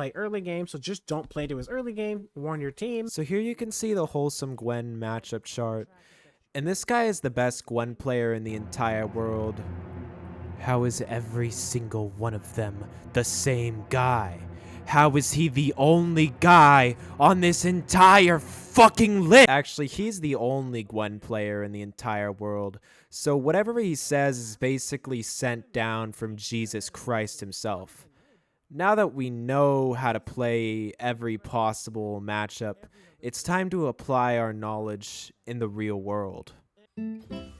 play early game, so just don't play to his early game. Warn your team. So here you can see the wholesome Gwen matchup chart. And this guy is the best Gwen player in the entire world. How is every single one of them the same guy? How is he the only guy on this entire fucking list? Actually, he's the only Gwen player in the entire world. So whatever he says is basically sent down from Jesus Christ himself. Now that we know how to play every possible matchup, it's time to apply our knowledge in the real world.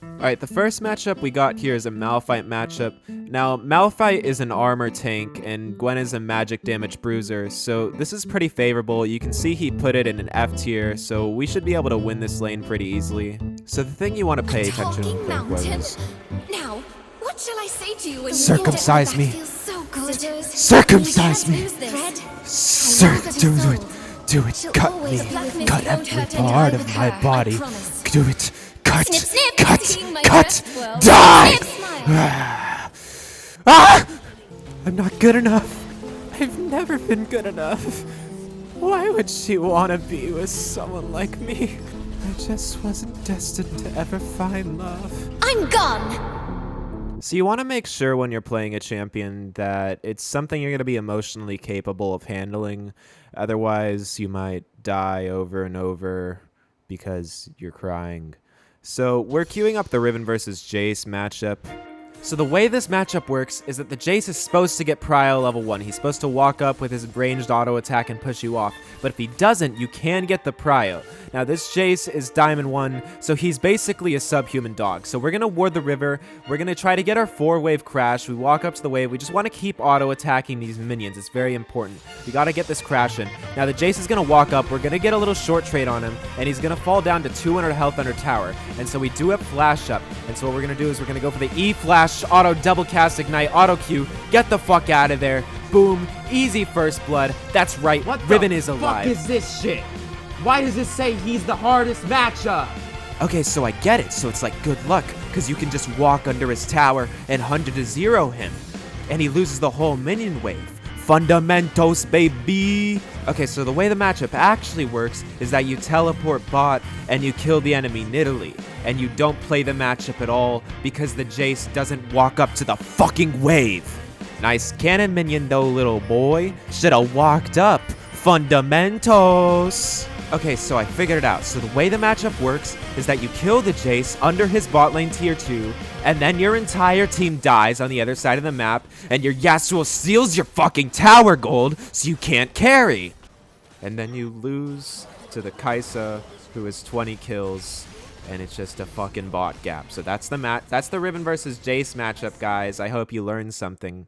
Alright, the first matchup we got here is a Malphite matchup. Now, Malphite is an armor tank, and Gwen is a magic damage bruiser, so this is pretty favorable. You can see he put it in an F tier, so we should be able to win this lane pretty easily. So the thing you want to pay attention to, Now, what shall I say to you when circumcise me. So good. Circumcise me. Do it. She'll Cut always me. love me. Cut Won't every hurt any part more of with my her, I body. promise. Do it. Cut. Snip, snip. Cut. Seeing my Cut. breath, well, Die. snip, smile. Ah! I'm not good enough. I've never been good enough. Why would she want to be with someone like me? I just wasn't destined to ever find love. I'm gone. So you want to make sure when you're playing a champion that it's something you're going to be emotionally capable of handling. Otherwise, you might die over and over because you're crying. So we're queuing up the Riven versus Jayce matchup. So the way this matchup works is that the Jayce is supposed to get Prio level 1. He's supposed to walk up with his ranged auto attack and push you off. But if he doesn't, you can get the Prio. Now this Jayce is Diamond 1, so he's basically a subhuman dog. So we're going to ward the river. We're going to try to get our 4-wave crash. We walk up to the wave. We just want to keep auto attacking these minions. It's very important. We got to get this crash in. Now the Jayce is going to walk up. We're going to get a little short trade on him, and he's going to fall down to 200 health under tower. And so we do have flash up. And so what we're going to do is we're going to go for the E flash, auto double cast ignite, auto Q, get the fuck out of there. Boom, easy first blood. That's right, Riven is alive. What is this shit? Why does it say he's the hardest matchup? Okay, so I get it. So it's like good luck, because you can just walk under his tower and 100 to 0 him. And he loses the whole minion wave. Fundamentos, baby! Okay, so the way the matchup actually works is that you teleport bot and you kill the enemy Nidalee. And you don't play the matchup at all because the Jayce doesn't walk up to the fucking wave. Nice cannon minion though, little boy. Should've walked up. Fundamentos! Okay, so I figured it out. So the way the matchup works is that you kill the Jayce under his bot lane tier 2, and then your entire team dies on the other side of the map, and your Yasuo steals your fucking tower gold, so you can't carry. And then you lose to the Kaisa, who has 20 kills, and it's just a fucking bot gap. So that's the Riven versus Jayce matchup, guys. I hope you learned something.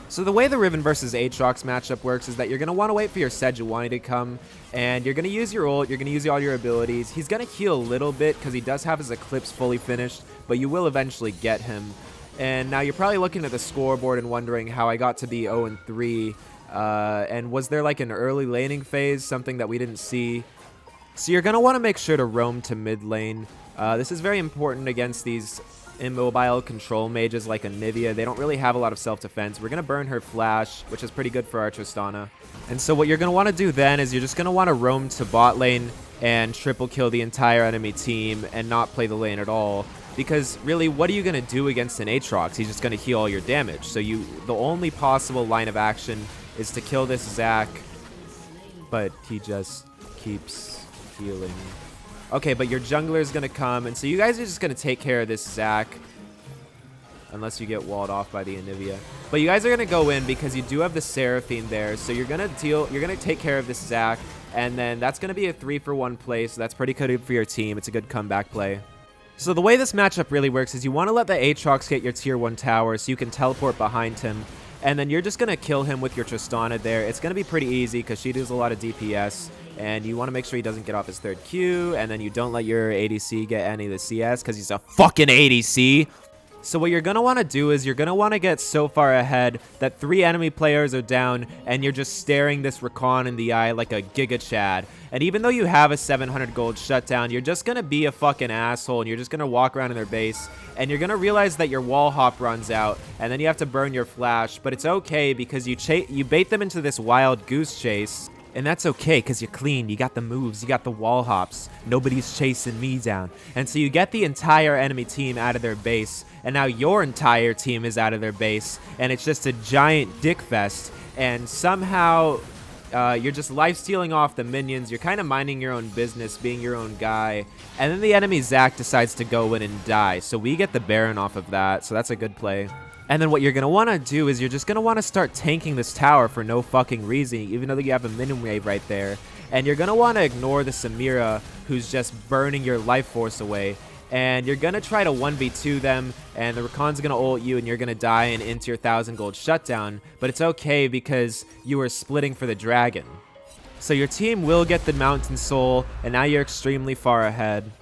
So the way the Riven versus Aatrox matchup works is that you're going to want to wait for your Sejuani to come, and you're going to use your ult, you're going to use all your abilities. He's going to heal a little bit because he does have his Eclipse fully finished, but you will eventually get him. And now you're probably looking at the scoreboard and wondering how I got to be 0-3, and was there like an early laning phase, something that we didn't see? So you're going to want to make sure to roam to mid lane. This is very important against these immobile control mages like Anivia. They don't really have a lot of self-defense. We're going to burn her flash, which is pretty good for our Tristana. And so what you're going to want to do then is you're just going to want to roam to bot lane and triple kill the entire enemy team and not play the lane at all. Because really, what are you going to do against an Aatrox? He's just going to heal all your damage. So the only possible line of action is to kill this Zac, but he just keeps healing. Okay, but your jungler is going to come, and so you guys are just going to take care of this Zac. Unless you get walled off by the Anivia. But you guys are going to go in because you do have the Seraphine there, so you're going to take care of this Zac, and then that's going to be a 3-for-1 play, so that's pretty good for your team. It's a good comeback play. So the way this matchup really works is you want to let the Aatrox get your tier 1 tower so you can teleport behind him, and then you're just going to kill him with your Tristana there. It's going to be pretty easy because she does a lot of DPS. And you want to make sure he doesn't get off his 3rd Q, and then you don't let your ADC get any of the CS because he's a fucking ADC. So what you're going to want to do is you're going to want to get so far ahead that 3 enemy players are down and you're just staring this Rakan in the eye like a Giga Chad. And even though you have a 700 gold shutdown, you're just going to be a fucking asshole and you're just going to walk around in their base and you're going to realize that your wall hop runs out and then you have to burn your flash. But it's okay because you bait them into this wild goose chase. And that's okay because you're clean, you got the moves, you got the wall hops, nobody's chasing me down. And so you get the entire enemy team out of their base, and now your entire team is out of their base, and it's just a giant dick fest. And somehow you're just life-stealing off the minions, you're kind of minding your own business, being your own guy, and then the enemy Zac decides to go in and die. So we get the Baron off of that, so that's a good play. And then what you're going to want to do is you're just going to want to start tanking this tower for no fucking reason, even though you have a minion wave right there. And you're going to want to ignore the Samira, who's just burning your life force away. And you're going to try to 1v2 them, and the Rakan's going to ult you, and you're going to die and into your 1,000 gold shutdown. But it's okay because you were splitting for the dragon. So your team will get the Mountain Soul, and now you're extremely far ahead.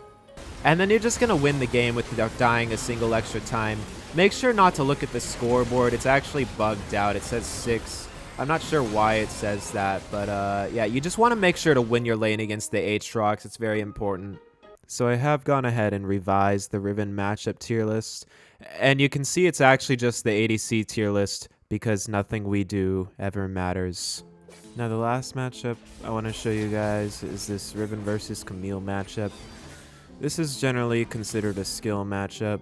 And then you're just going to win the game without dying a single extra time. Make sure not to look at the scoreboard. It's actually bugged out. It says 6. I'm not sure why it says that, but yeah, you just want to make sure to win your lane against the Aatrox. It's very important. So I have gone ahead and revised the Riven matchup tier list, and you can see it's actually just the ADC tier list because nothing we do ever matters. Now the last matchup I want to show you guys is this Riven versus Camille matchup. This is generally considered a skill matchup,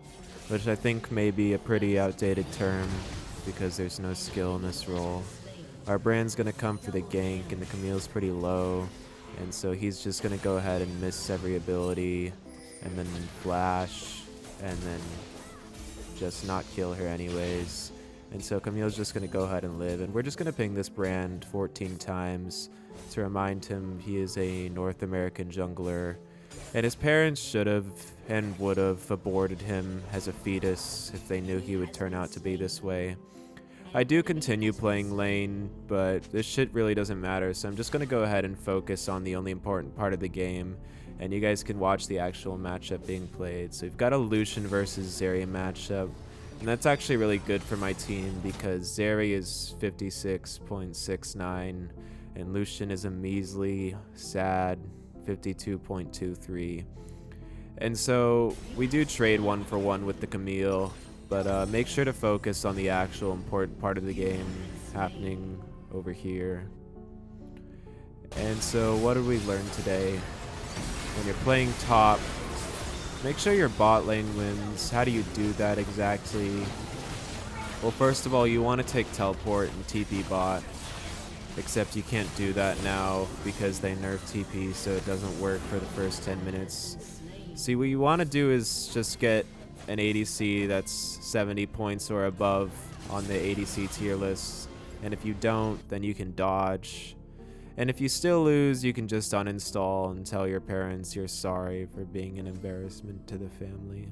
which I think may be a pretty outdated term because there's no skill in this role. Our Brand's going to come for the gank, and the Camille's pretty low, and so he's just going to go ahead and miss every ability, and then flash, and then just not kill her anyways. And so Camille's just going to go ahead and live, and we're just going to ping this Brand 14 times to remind him he is a North American jungler. And his parents should have and would have aborted him as a fetus if they knew he would turn out to be this way. I do continue playing lane, but this shit really doesn't matter, so I'm just going to go ahead and focus on the only important part of the game, and you guys can watch the actual matchup being played. So we've got a Lucian versus Zeri matchup, and that's actually really good for my team because Zeri is 56.69, and Lucian is a measly, sad 52.23. And so we do trade 1-for-1 with the Camille, but make sure to focus on the actual important part of the game happening over here. And so what did we learn today? When you're playing top, make sure your bot lane wins. How do you do that exactly? Well, first of all, you want to take teleport and TP bot. Except you can't do that now because they nerfed TP, so it doesn't work for the first 10 minutes. See, what you want to do is just get an ADC that's 70 points or above on the ADC tier list. And if you don't, then you can dodge. And if you still lose, you can just uninstall and tell your parents you're sorry for being an embarrassment to the family.